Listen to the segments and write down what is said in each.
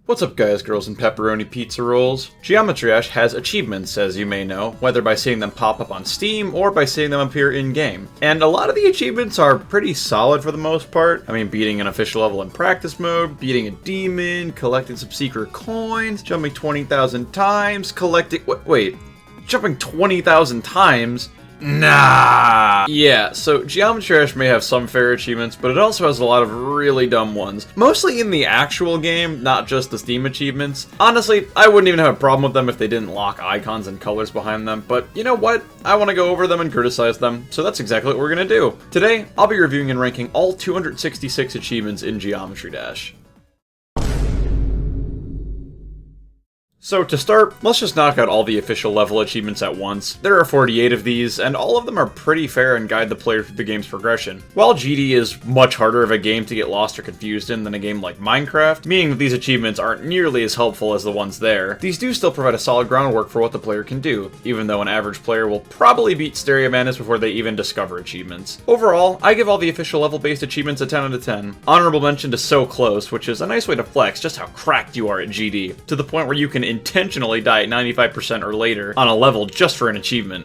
What's up guys, girls, and pepperoni pizza rolls? Geometry Dash has achievements, as you may know, whether by seeing them pop up on Steam or by seeing them appear in-game. And a lot of the achievements are pretty solid for the most part. I mean, beating an official level in practice mode, beating a demon, collecting some secret coins, jumping 20,000 times, jumping 20,000 times? Nah! Yeah, so Geometry Dash may have some fair achievements, but it also has a lot of really dumb ones. Mostly in the actual game, not just the Steam achievements. Honestly, I wouldn't even have a problem with them if they didn't lock icons and colors behind them, but you know what? I want to go over them and criticize them, so that's exactly what we're gonna do. Today, I'll be reviewing and ranking all 266 achievements in Geometry Dash. So to start, let's just knock out all the official level achievements at once. There are 48 of these, and all of them are pretty fair and guide the player through the game's progression. While GD is much harder of a game to get lost or confused in than a game like Minecraft, meaning that these achievements aren't nearly as helpful as the ones there, these do still provide a solid groundwork for what the player can do, even though an average player will probably beat Stereo Madness before they even discover achievements. Overall, I give all the official level-based achievements a 10 out of 10. Honorable mention to So Close, which is a nice way to flex just how cracked you are at GD, to the point where you can intentionally die at 95% or later on a level just for an achievement.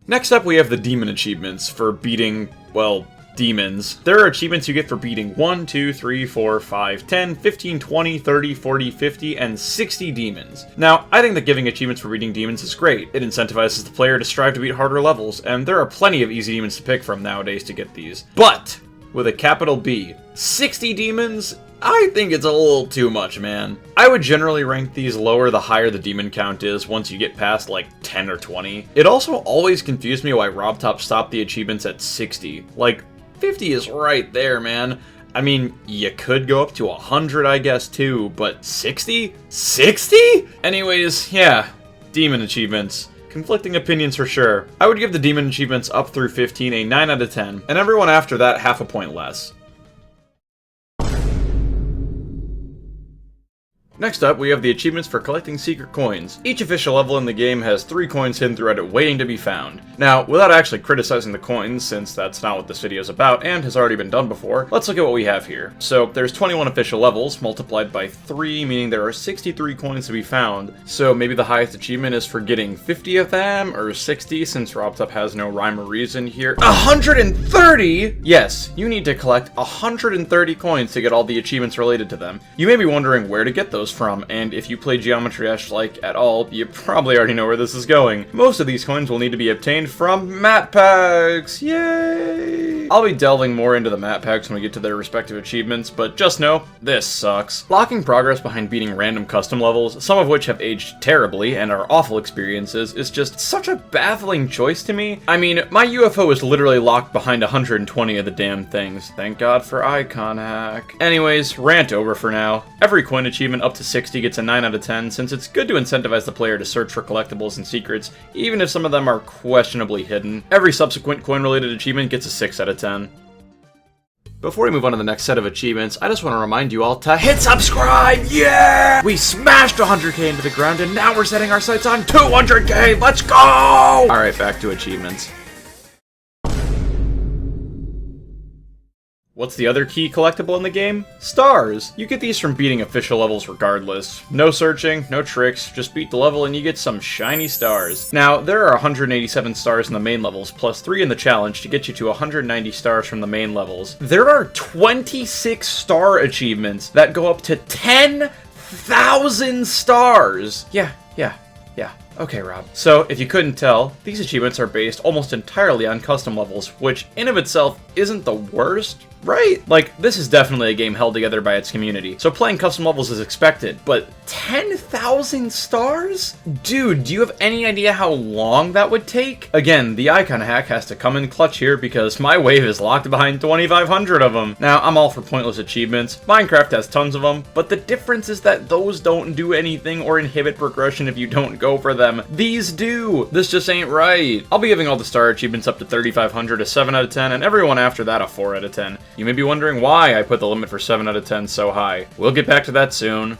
Next up, we have the demon achievements for beating, well, demons. There are achievements you get for beating 1, 2, 3, 4, 5, 10, 15, 20, 30, 40, 50, and 60 demons. Now, I think that giving achievements for beating demons is great. It incentivizes the player to strive to beat harder levels, and there are plenty of easy demons to pick from nowadays to get these. But, with a capital B, 60 demons? I think it's a little too much, man. I would generally rank these lower the higher the demon count is once you get past like 10 or 20. It also always confused me why RobTop stopped the achievements at 60. Like, 50 is right there, man. I mean, you could go up to 100, I guess, too, but 60? 60? Anyways, yeah, demon achievements. Conflicting opinions for sure. I would give the demon achievements up through 15 a 9 out of 10, and everyone after that half a point less. Next up, we have the achievements for collecting secret coins. Each official level in the game has 3 coins hidden throughout it waiting to be found. Now, without actually criticizing the coins, since that's not what this video is about and has already been done before, let's look at what we have here. So, there's 21 official levels, multiplied by 3, meaning there are 63 coins to be found. So maybe the highest achievement is for getting 50 of them, or 60, since RobTop has no rhyme or reason here. 130?! Yes, you need to collect 130 coins to get all the achievements related to them. You may be wondering where to get those from, and if you play Geometry Dash like at all, you probably already know where this is going. Most of these coins will need to be obtained from map packs! Yay! I'll be delving more into the map packs when we get to their respective achievements, but just know, this sucks. Locking progress behind beating random custom levels, some of which have aged terribly and are awful experiences, is just such a baffling choice to me. I mean, my UFO is literally locked behind 120 of the damn things. Thank God for icon hack. Anyways, rant over for now. Every coin achievement up to 60 gets a 9 out of 10, since it's good to incentivize the player to search for collectibles and secrets, even if some of them are questionably hidden. Every subsequent coin-related achievement gets a 6 out of 10. Before we move on to the next set of achievements, I just want to remind you all to hit subscribe! Yeah! We smashed 100k into the ground, and now we're setting our sights on 200k! Let's go! Alright, back to achievements. What's the other key collectible in the game? Stars! You get these from beating official levels regardless. No searching, no tricks, just beat the level and you get some shiny stars. Now, there are 187 stars in the main levels, plus 3 in the challenge to get you to 190 stars from the main levels. There are 26 star achievements that go up to 10,000 stars! Yeah. Okay, Rob. So, if you couldn't tell, these achievements are based almost entirely on custom levels, which in of itself isn't the worst, right? Like, this is definitely a game held together by its community, so playing custom levels is expected, but 10,000 stars? Dude, do you have any idea how long that would take? Again, the icon hack has to come in clutch here because my wave is locked behind 2,500 of them. Now, I'm all for pointless achievements. Minecraft has tons of them, but the difference is that those don't do anything or inhibit progression if you don't go for them. These do! This just ain't right. I'll be giving all the star achievements up to 3,500 a 7 out of 10, and everyone after that a 4 out of 10. You may be wondering why I put the limit for 7 out of 10 so high. We'll get back to that soon.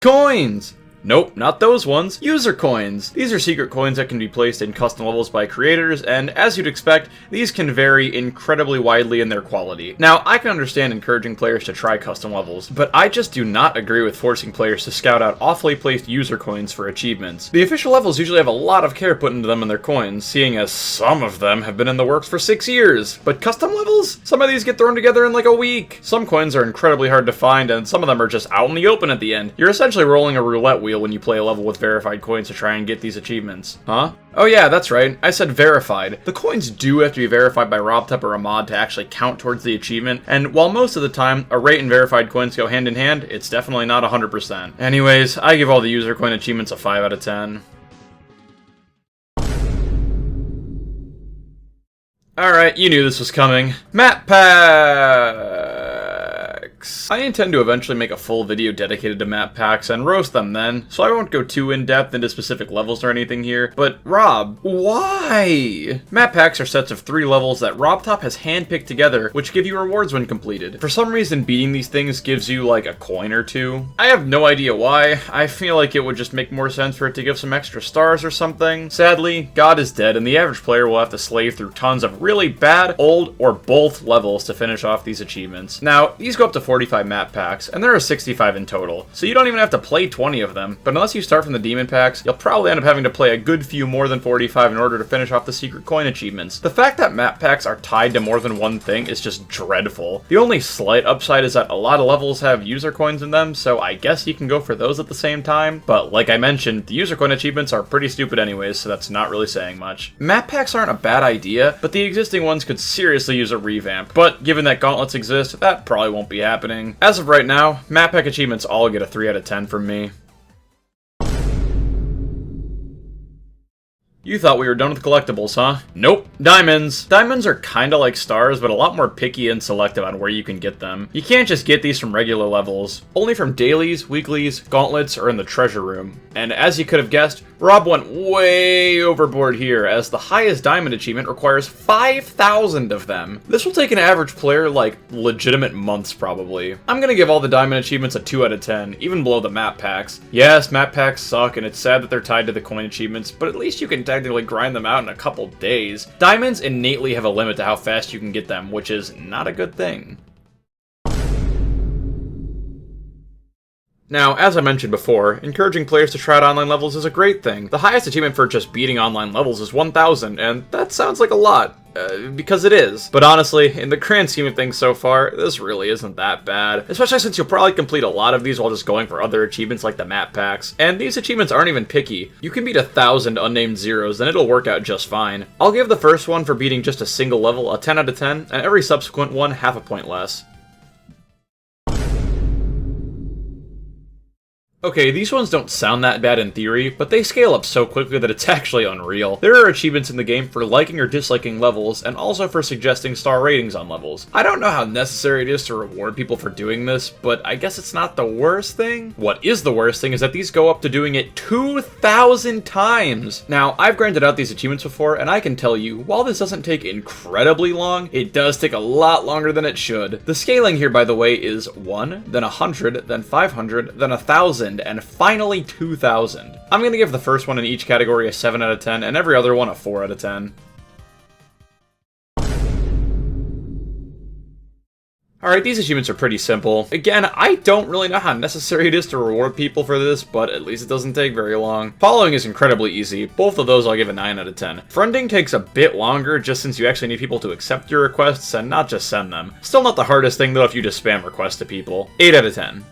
Coins! Nope, not those ones. User coins. These are secret coins that can be placed in custom levels by creators, and as you'd expect, these can vary incredibly widely in their quality. Now, I can understand encouraging players to try custom levels, but I just do not agree with forcing players to scout out awfully placed user coins for achievements. The official levels usually have a lot of care put into them and their coins, seeing as some of them have been in the works for 6 years. But custom levels? Some of these get thrown together in like a week. Some coins are incredibly hard to find, and some of them are just out in the open at the end. You're essentially rolling a roulette wheel when you play a level with verified coins to try and get these achievements. Huh? Oh yeah, that's right. I said verified. The coins do have to be verified by RobTop or a mod to actually count towards the achievement, and while most of the time a rate and verified coins go hand in hand, it's definitely not 100%. Anyways, I give all the user coin achievements a 5 out of 10. Alright, you knew this was coming. Map packs! I intend to eventually make a full video dedicated to map packs and roast them then, so I won't go too in-depth into specific levels or anything here, but Rob, why? Map packs are sets of 3 levels that RobTop has handpicked together, which give you rewards when completed. For some reason, beating these things gives you like a coin or 2. I have no idea why. I feel like it would just make more sense for it to give some extra stars or something. Sadly, God is dead, and the average player will have to slave through tons of really bad, old, or both levels to finish off these achievements. Now, these go up to 45 map packs, and there are 65 in total, so you don't even have to play 20 of them, but unless you start from the demon packs, you'll probably end up having to play a good few more than 45 in order to finish off the secret coin achievements. The fact that map packs are tied to more than one thing is just dreadful. The only slight upside is that a lot of levels have user coins in them, so I guess you can go for those at the same time, but like I mentioned, the user coin achievements are pretty stupid anyways, so that's not really saying much. Map packs aren't a bad idea, but the existing ones could seriously use a revamp, but given that gauntlets exist, that probably won't be happening. As of right now, map pack achievements all get a 3 out of 10 from me. You thought we were done with collectibles, huh? Nope. Diamonds. Diamonds are kinda like stars, but a lot more picky and selective on where you can get them. You can't just get these from regular levels. Only from dailies, weeklies, gauntlets, or in the treasure room. And as you could have guessed, Rob went way overboard here, as the highest diamond achievement requires 5,000 of them. This will take an average player, like, legitimate months, probably. I'm gonna give all the diamond achievements a 2 out of 10, even below the map packs. Yes, map packs suck, and it's sad that they're tied to the coin achievements, but at least you can technically grind them out in a couple days. Diamonds innately have a limit to how fast you can get them, which is not a good thing. Now, as I mentioned before, encouraging players to try out online levels is a great thing. The highest achievement for just beating online levels is 1,000, and that sounds like a lot. Because it is. But honestly, in the grand scheme of things so far, this really isn't that bad. Especially since you'll probably complete a lot of these while just going for other achievements like the map packs. And these achievements aren't even picky. You can beat 1,000 unnamed zeros and it'll work out just fine. I'll give the first one for beating just a single level a 10 out of 10, and every subsequent one half a point less. Okay, these ones don't sound that bad in theory, but they scale up so quickly that it's actually unreal. There are achievements in the game for liking or disliking levels, and also for suggesting star ratings on levels. I don't know how necessary it is to reward people for doing this, but I guess it's not the worst thing. What is the worst thing is that these go up to doing it 2,000 times! Now, I've grinded out these achievements before, and I can tell you, while this doesn't take incredibly long, it does take a lot longer than it should. The scaling here, by the way, is 1, then 100, then 500, then 1,000, and finally 2,000. I'm gonna give the first one in each category a 7 out of 10, and every other one a 4 out of 10. Alright, these achievements are pretty simple. Again, I don't really know how necessary it is to reward people for this, but at least it doesn't take very long. Following is incredibly easy. Both of those I'll give a 9 out of 10. Friending takes a bit longer, just since you actually need people to accept your requests and not just send them. Still not the hardest thing though if you just spam requests to people. 8 out of 10.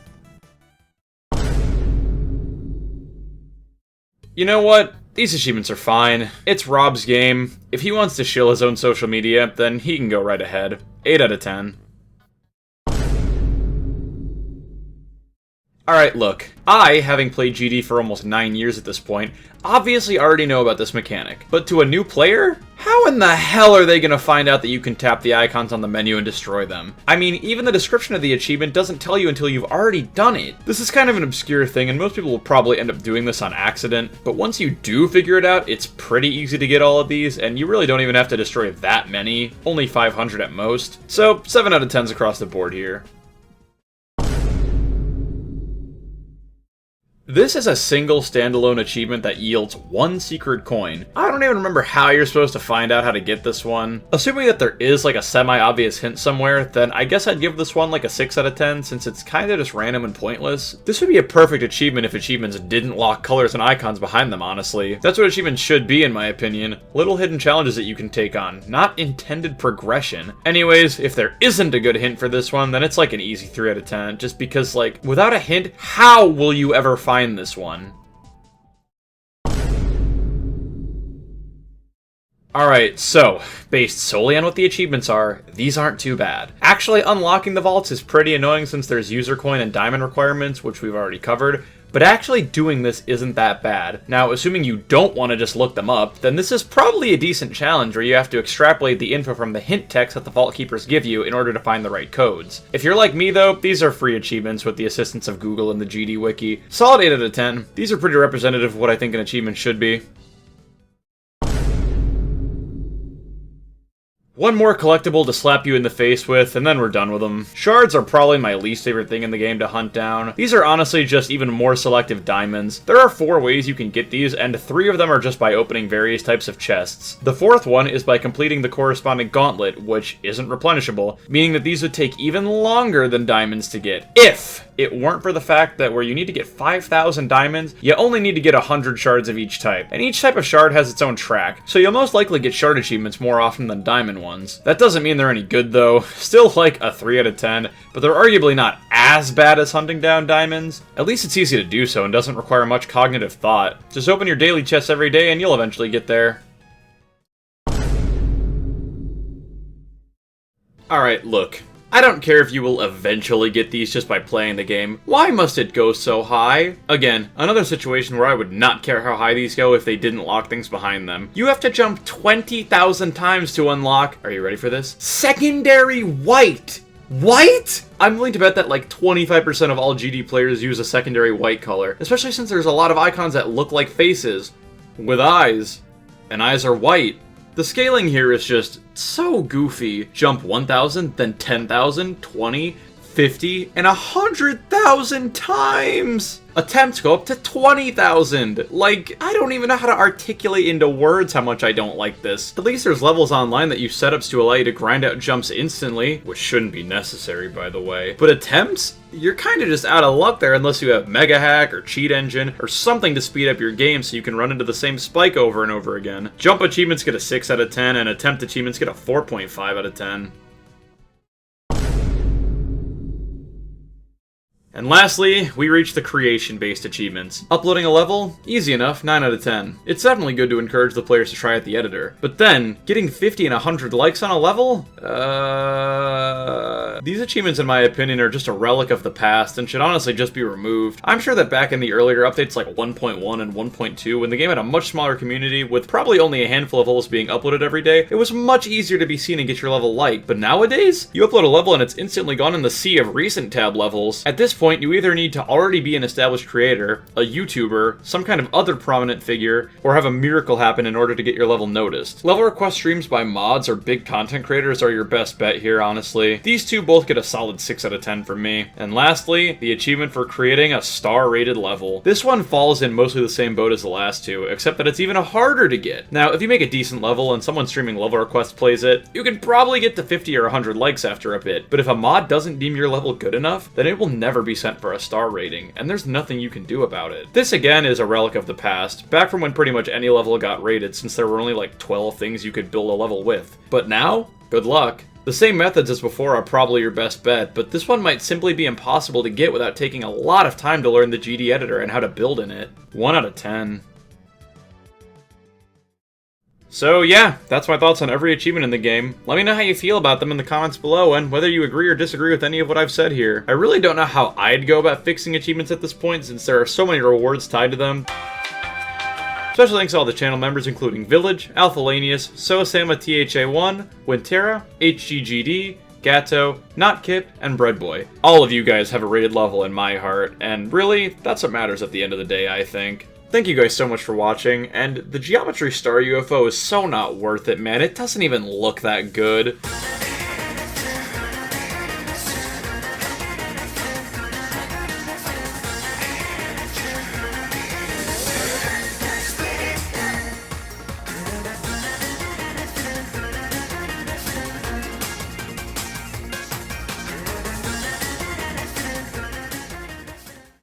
You know what? These achievements are fine. It's Rob's game. If he wants to shill his own social media, then he can go right ahead. 8 out of 10. Alright, look. I, having played GD for almost 9 years at this point, obviously already know about this mechanic. But to a new player? How in the hell are they gonna find out that you can tap the icons on the menu and destroy them? I mean, even the description of the achievement doesn't tell you until you've already done it. This is kind of an obscure thing, and most people will probably end up doing this on accident, but once you do figure it out, it's pretty easy to get all of these, and you really don't even have to destroy that many, only 500 at most. So, 7 out of 10s across the board here. This is a single standalone achievement that yields 1 secret coin. I don't even remember how you're supposed to find out how to get this one. Assuming that there is like a semi-obvious hint somewhere, then I guess I'd give this one like a 6 out of 10 since it's kinda just random and pointless. This would be a perfect achievement if achievements didn't lock colors and icons behind them, honestly. That's what achievements should be in my opinion. Little hidden challenges that you can take on, not intended progression. Anyways, if there isn't a good hint for this one, then it's like an easy 3 out of 10, just because like, without a hint, how will you ever find this one? Alright, so, based solely on what the achievements are, these aren't too bad. Actually, unlocking the vaults is pretty annoying since there's user coin and diamond requirements, which we've already covered, but actually doing this isn't that bad. Now, assuming you don't want to just look them up, then this is probably a decent challenge where you have to extrapolate the info from the hint text that the vault keepers give you in order to find the right codes. If you're like me though, these are free achievements with the assistance of Google and the GD Wiki. Solid 8 out of 10. These are pretty representative of what I think an achievement should be. One more collectible to slap you in the face with, and then we're done with them. Shards are probably my least favorite thing in the game to hunt down. These are honestly just even more selective diamonds. There are 4 ways you can get these, and 3 of them are just by opening various types of chests. The 4th one is by completing the corresponding gauntlet, which isn't replenishable, meaning that these would take even longer than diamonds to get, if it weren't for the fact that where you need to get 5,000 diamonds, you only need to get 100 shards of each type, and each type of shard has its own track, so you'll most likely get shard achievements more often than diamond ones. That doesn't mean they're any good though, still like a 3 out of 10, but they're arguably not as bad as hunting down diamonds. At least it's easy to do so and doesn't require much cognitive thought. Just open your daily chests every day and you'll eventually get there. Alright, look. I don't care if you will eventually get these just by playing the game. Why must it go so high? Again, another situation where I would not care how high these go if they didn't lock things behind them. You have to jump 20,000 times to unlock, are you ready for this? Secondary white! White? I'm willing to bet that like 25% of all GD players use a secondary white color, especially since there's a lot of icons that look like faces with eyes, and eyes are white. The scaling here is just so goofy. Jump 1,000, then 10,000, 20, 50, and 100,000 times! Attempts go up to 20,000! Like, I don't even know how to articulate into words how much I don't like this. At least there's levels online that use setups to allow you to grind out jumps instantly, which shouldn't be necessary by the way. But attempts? You're kinda just out of luck there unless you have Mega Hack or Cheat Engine or something to speed up your game so you can run into the same spike over and over again. Jump achievements get a 6 out of 10 and attempt achievements get a 4.5 out of 10. And lastly, we reach the creation-based achievements. Uploading a level? Easy enough, 9 out of 10. It's definitely good to encourage the players to try out the editor. But then, getting 50 and 100 likes on a level? These achievements in my opinion are just a relic of the past and should honestly just be removed. I'm sure that back in the earlier updates like 1.1 and 1.2, when the game had a much smaller community with probably only a handful of levels being uploaded every day, it was much easier to be seen and get your level liked. But nowadays, you upload a level and it's instantly gone in the sea of recent tab levels. At this point, you either need to already be an established creator, a YouTuber, some kind of other prominent figure, or have a miracle happen in order to get your level noticed. Level request streams by mods or big content creators are your best bet here, honestly. These two both get a solid 6 out of 10 from me. And lastly, the achievement for creating a star-rated level. This one falls in mostly the same boat as the last two, except that it's even harder to get. Now, if you make a decent level and someone streaming level request plays it, you can probably get to 50 or 100 likes after a bit, but if a mod doesn't deem your level good enough, then it will never be sent for a star rating, and there's nothing you can do about it. This again is a relic of the past, back from when pretty much any level got rated since there were only like 12 things you could build a level with. But now, good luck. The same methods as before are probably your best bet, but this one might simply be impossible to get without taking a lot of time to learn the GD editor and how to build in it. 1 out of 10. So yeah, that's my thoughts on every achievement in the game. Let me know how you feel about them in the comments below, and whether you agree or disagree with any of what I've said here. I really don't know how I'd go about fixing achievements at this point, since there are so many rewards tied to them. Special thanks to all the channel members, including Village, Alphalanius, Soasama THA1, Wintera, HGGD, Gatto, Notkip, and Breadboy. All of you guys have a rated level in my heart, and really, that's what matters at the end of the day, I think. Thank you guys so much for watching, and the Geometry Star UFO is so not worth it, man. It doesn't even look that good.